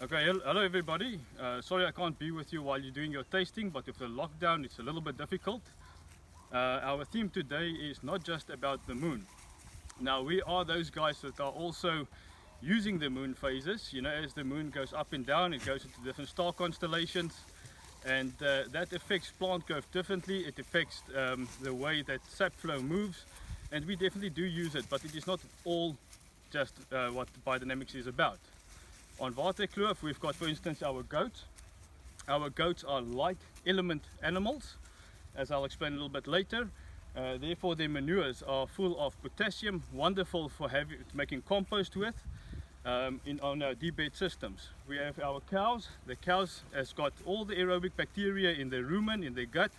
Okay, hello everybody. Sorry I can't be with you while you're doing your tasting, but with the lockdown it's a little bit difficult. Our theme today is not just about the moon. Now we are those guys that are also using the moon phases. You know, as the moon goes up and down, it goes into different star constellations, and that affects plant growth differently. It affects the way that sap flow moves, and we definitely do use it, but it is not all just what biodynamics is about. On Waterkloof we've got, for instance, our goats. Our goats are light element animals, as I'll explain a little bit later. Therefore their manures are full of potassium, wonderful for making compost with on our deep bed systems. We have our cows. The cows has got all the aerobic bacteria in their rumen, in their gut,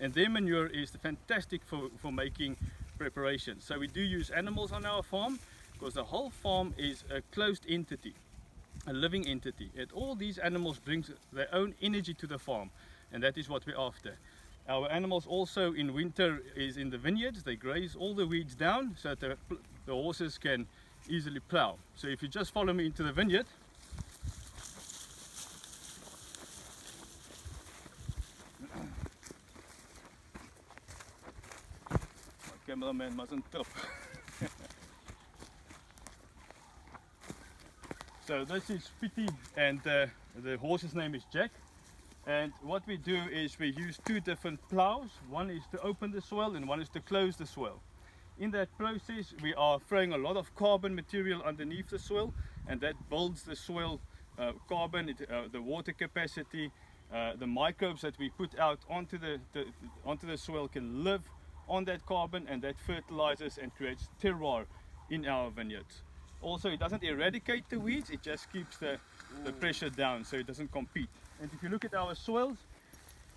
and their manure is fantastic for making preparations. So we do use animals on our farm because the whole farm is a closed entity, a living entity, and all these animals bring their own energy to the farm, and that is what we're after. Our animals also in winter is in the vineyards. They graze all the weeds down so that the horses can easily plow. So if you just follow me into the vineyard, my cameraman mustn't trip. So this is Pity, and the horse's name is Jack. And what we do is we use two different plows. One is to open the soil and one is to close the soil. In that process we are throwing a lot of carbon material underneath the soil, and that builds the soil carbon, the water capacity, the microbes that we put out onto the soil can live on that carbon, and that fertilizes and creates terroir in our vineyards. Also, it doesn't eradicate the weeds, it just keeps the pressure down so it doesn't compete. And if you look at our soils,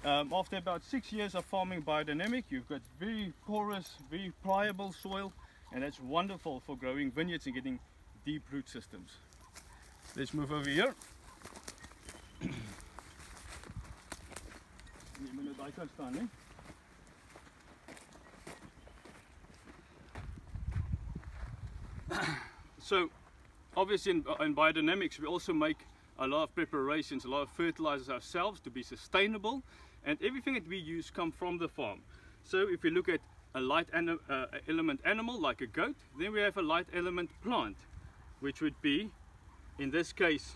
after about 6 years of farming biodynamic, you've got very porous, very pliable soil, and that's wonderful for growing vineyards and getting deep root systems. Let's move over here. So obviously in biodynamics we also make a lot of preparations, a lot of fertilizers ourselves to be sustainable, and everything that we use come from the farm. So if we look at a light element animal like a goat, then we have a light element plant, which would be, in this case,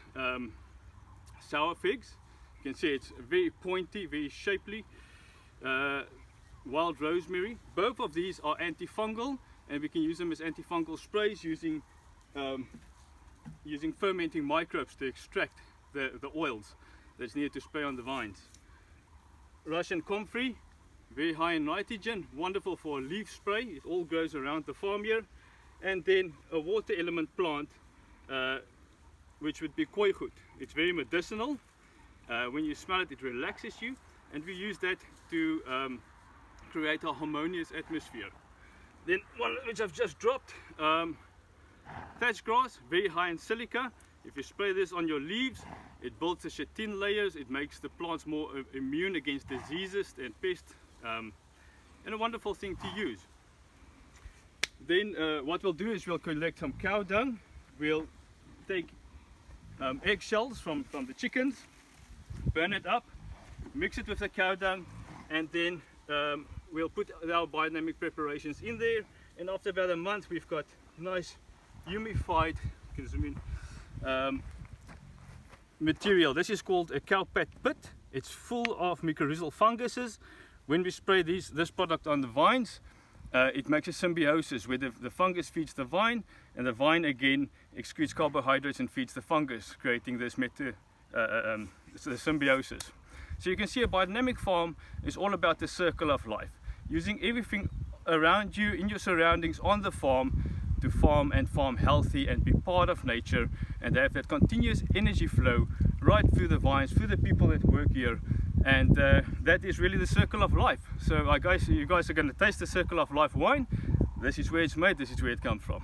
sour figs. You can see it's very pointy, very shapely. Wild rosemary. Both of these are antifungal, and we can use them as antifungal sprays using fermenting microbes to extract the oils that's needed to spray on the vines. Russian comfrey, very high in nitrogen, wonderful for a leaf spray. It all grows around the farm here. And then a water element plant, which would be kooigoed. It's very medicinal. When you smell it, it relaxes you, and we use that to create a harmonious atmosphere. Then one which I've just dropped, thatch grass, very high in silica. If you spray this on your leaves, it builds the chitin layers, it makes the plants more immune against diseases and pests, and a wonderful thing to use. Then what we'll do is we'll collect some cow dung. We'll take eggshells from the chickens, burn it up, mix it with the cow dung, and then we'll put our biodynamic preparations in there, and after about a month we've got nice humified, you can zoom in, material. This is called a cow pad pit. It's full of mycorrhizal funguses. When we spray this product on the vines, it makes a symbiosis where the fungus feeds the vine, and the vine again excretes carbohydrates and feeds the fungus, creating this the symbiosis. So you can see a biodynamic farm is all about the circle of life, using everything around you in your surroundings on the farm to farm and farm healthy and be part of nature, and have that continuous energy flow right through the vines, through the people that work here, and that is really the circle of life. So you guys are going to taste the circle of life wine. This is where it's made, this is where it comes from.